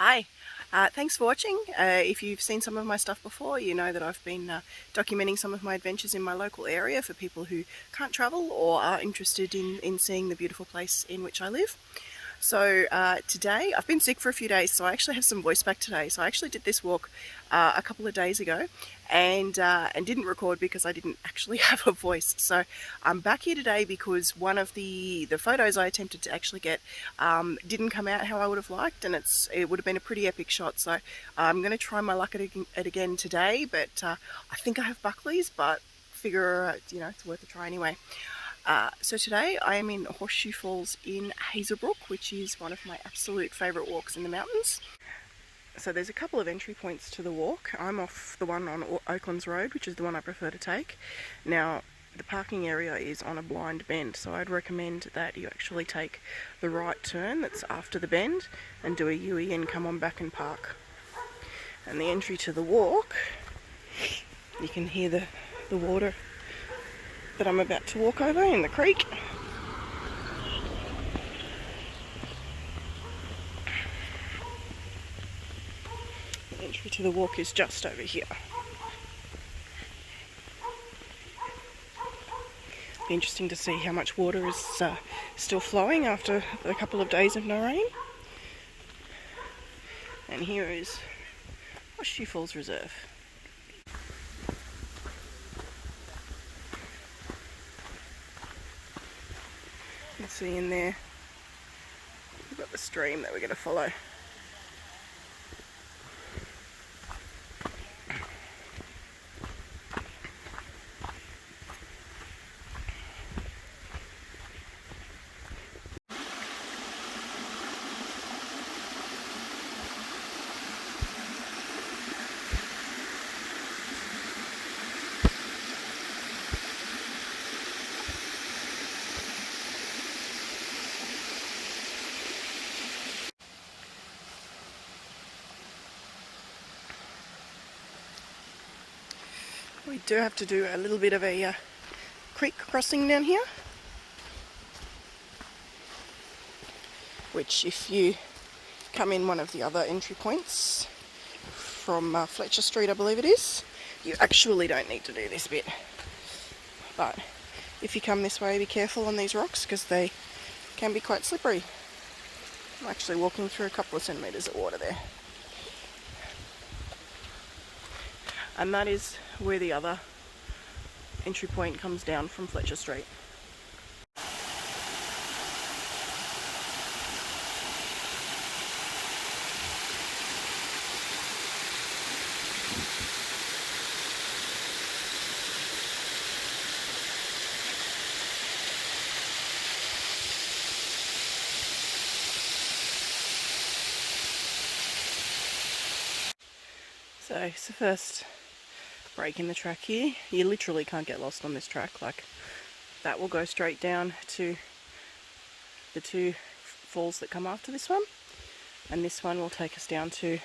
Hi, thanks for watching. If you've seen some of my stuff before, you know that I've been documenting some of my adventures in my local area for people who can't travel or are interested in seeing the beautiful place in which I live. So today, I've been sick for a few days, so I actually have some voice back today. So I actually did this walk a couple of days ago and didn't record because I didn't actually have a voice. So I'm back here today because one of the photos I attempted to actually get didn't come out how I would have liked, and it would have been a pretty epic shot. So I'm going to try my luck at it again today, but I think I have Buckley's, but figure it's worth a try anyway. So today I am in Horseshoe Falls in Hazelbrook, which is one of my absolute favourite walks in the mountains. So there's a couple of entry points to the walk. I'm off the one on Oakland's Road, which is the one I prefer to take. Now, the parking area is on a blind bend, so I'd recommend that you actually take the right turn that's after the bend and do a U-turn and come on back and park. And the entry to the walk, you can hear the water that I'm about to walk over in the creek. The entry to the walk is just over here. Be interesting to see how much water is still flowing after a couple of days of no rain. And here is Horseshoe Falls Reserve. You can see in there, we've got the stream that we're going to follow. We do have to do a little bit of a creek crossing down here, which if you come in one of the other entry points from Fletcher Street, I believe it is, you actually don't need to do this bit. But if you come this way, be careful on these rocks because they can be quite slippery. I'm actually walking through a couple of centimetres of water there. And that is where the other entry point comes down from Fletcher Street. So it's the first break in the track here. You literally can't get lost on this track. Like, that will go straight down to the two falls that come after this one, and this one will take us down to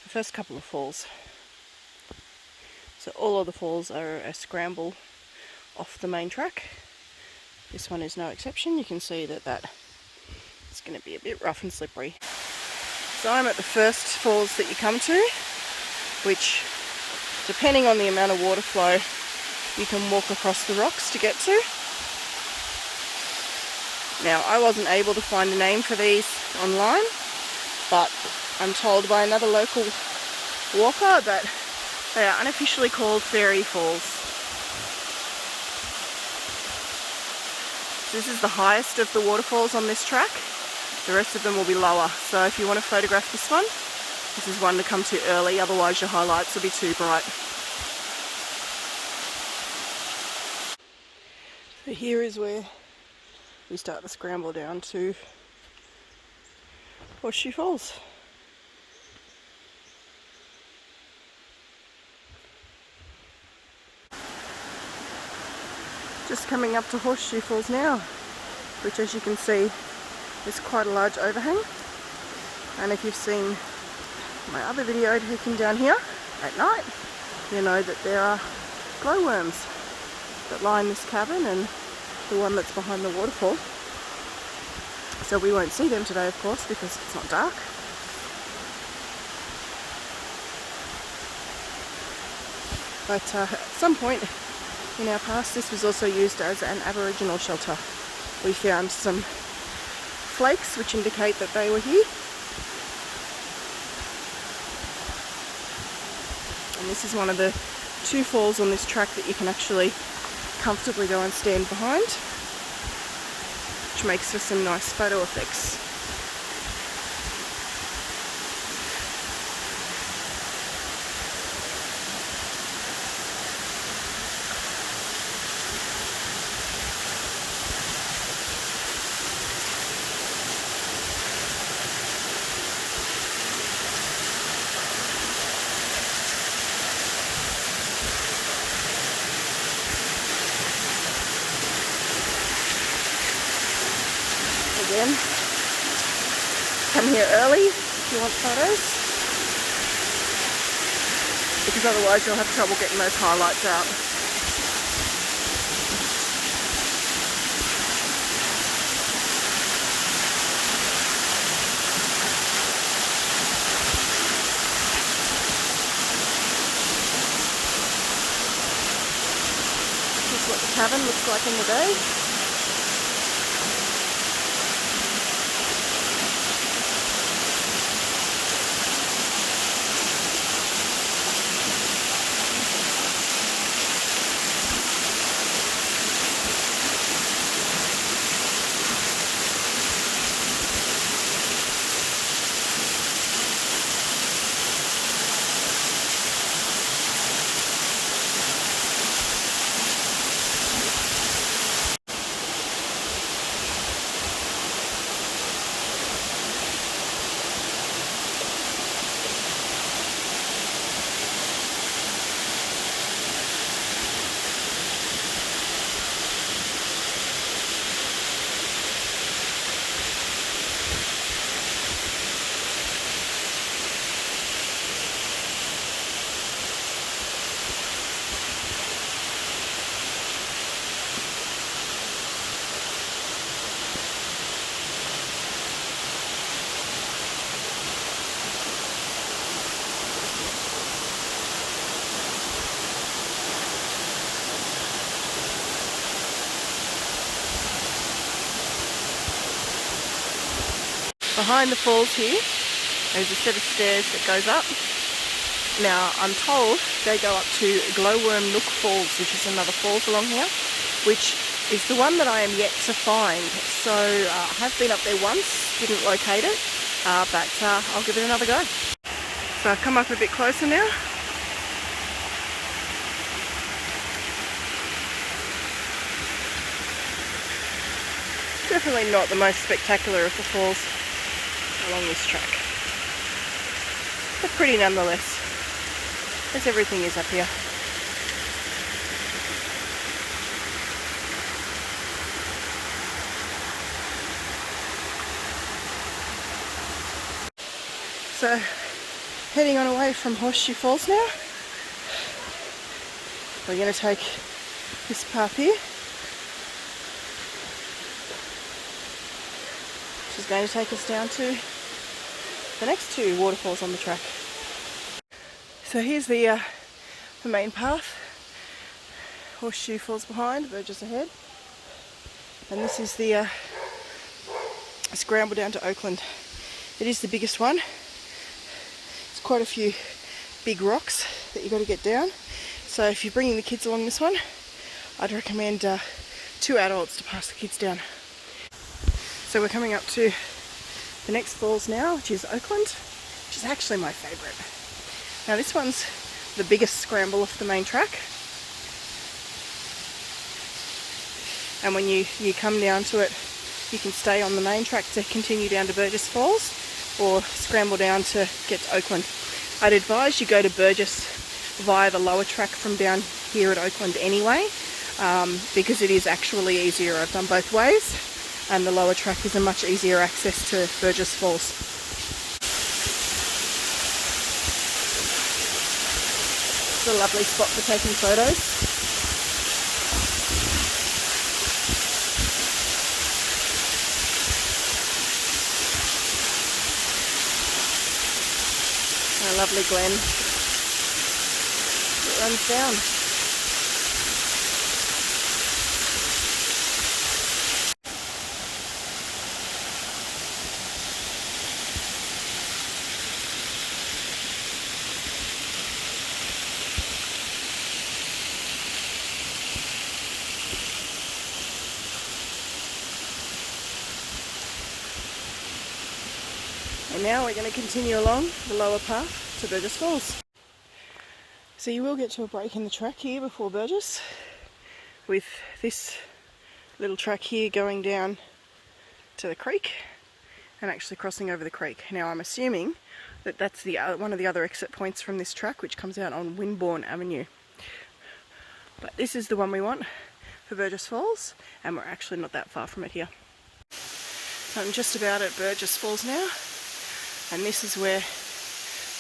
the first couple of falls. So all of the falls are a scramble off the main track. This one is no exception. You can see that it's going to be a bit rough and slippery. So I'm at the first falls that you come to, which, depending on the amount of water flow, you can walk across the rocks to get to. Now, I wasn't able to find a name for these online, but I'm told by another local walker that they are unofficially called Fairy Falls. This is the highest of the waterfalls on this track. The rest of them will be lower, so if you want to photograph this one, this is one to come to early, otherwise your highlights will be too bright. So here is where we start the scramble down to Horseshoe Falls. Just coming up to Horseshoe Falls now, which, as you can see, is quite a large overhang. And if you've seen my other video taken down here at night, you know that there are glowworms that line this cavern and the one that's behind the waterfall. So we won't see them today, of course, because it's not dark. But at some point in our past, this was also used as an Aboriginal shelter. We found some flakes which indicate that they were here. And this is one of the 2 falls on this track that you can actually comfortably go and stand behind, which makes for some nice photo effects. Again, come here early if you want photos, because otherwise you'll have trouble getting those highlights out. This is what the cabin looks like in the day. Behind the falls here, there's a set of stairs that goes up. Now, I'm told they go up to Glowworm Nook Falls, which is another falls along here, which is the one that I am yet to find. So I have been up there once, didn't locate it, but I'll give it another go. So I've come up a bit closer now. Definitely not the most spectacular of the falls along this track, but pretty nonetheless, as everything is up here. So, heading on away from Horseshoe Falls now. We're going to take this path here, which is going to take us down to the next 2 waterfalls on the track. So here's the main path. Horseshoe Falls behind, Burgess ahead. And this is the Scramble down to Oakland. It is the biggest one. It's quite a few big rocks that you've got to get down. So if you're bringing the kids along this one, I'd recommend 2 adults to pass the kids down. So we're coming up to the next falls now, which is Oakland, which is actually my favourite. Now this one's the biggest scramble off the main track. And when you come down to it, you can stay on the main track to continue down to Burgess Falls, or scramble down to get to Oakland. I'd advise you go to Burgess via the lower track from down here at Oakland anyway, because it is actually easier. I've done both ways, and the lower track is a much easier access to Burgess Falls. It's a lovely spot for taking photos. A lovely glen. it runs down. And now we're going to continue along the lower path to Burgess Falls. So you will get to a break in the track here before Burgess, with this little track here going down to the creek and actually crossing over the creek. Now I'm assuming that that's the one of the other exit points from this track, which comes out on Windbourne Avenue. But this is the one we want for Burgess Falls, and we're actually not that far from it here. So I'm just about at Burgess Falls now. And this is where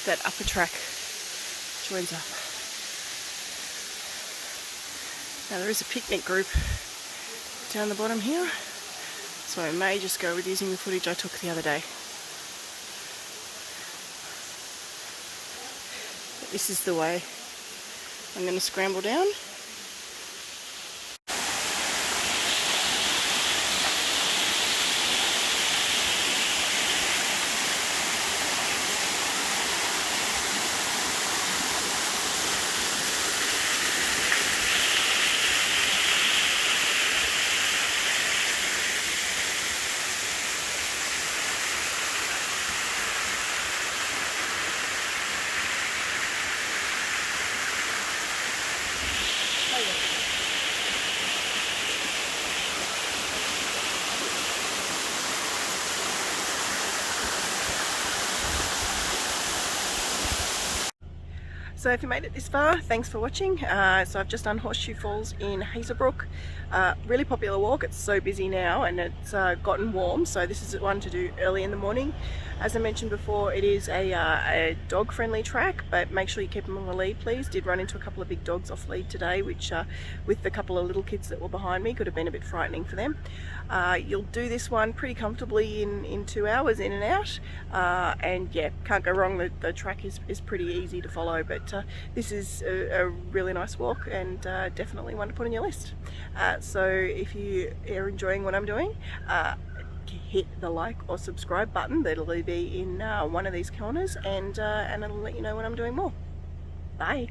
that upper track joins up. Now there is a picnic group down the bottom here, so I may just go with using the footage I took the other day. But this is the way I'm going to scramble down. So if you made it this far, thanks for watching. So I've just done Horseshoe Falls in Hazelbrook. Really popular walk. It's so busy now and it's gotten warm, so this is one to do early in the morning. As I mentioned before, it is a dog-friendly track, but make sure you keep them on the lead, please. Did run into a couple of big dogs off lead today, which with the couple of little kids that were behind me could have been a bit frightening for them. You'll do this one pretty comfortably in 2 hours in and out, and yeah, can't go wrong. The track is pretty easy to follow, but this is a really nice walk and definitely one to put on your list. So if you are enjoying what I'm doing, hit the like or subscribe button. That'll be in one of these corners, and it'll let you know when I'm doing more. Bye.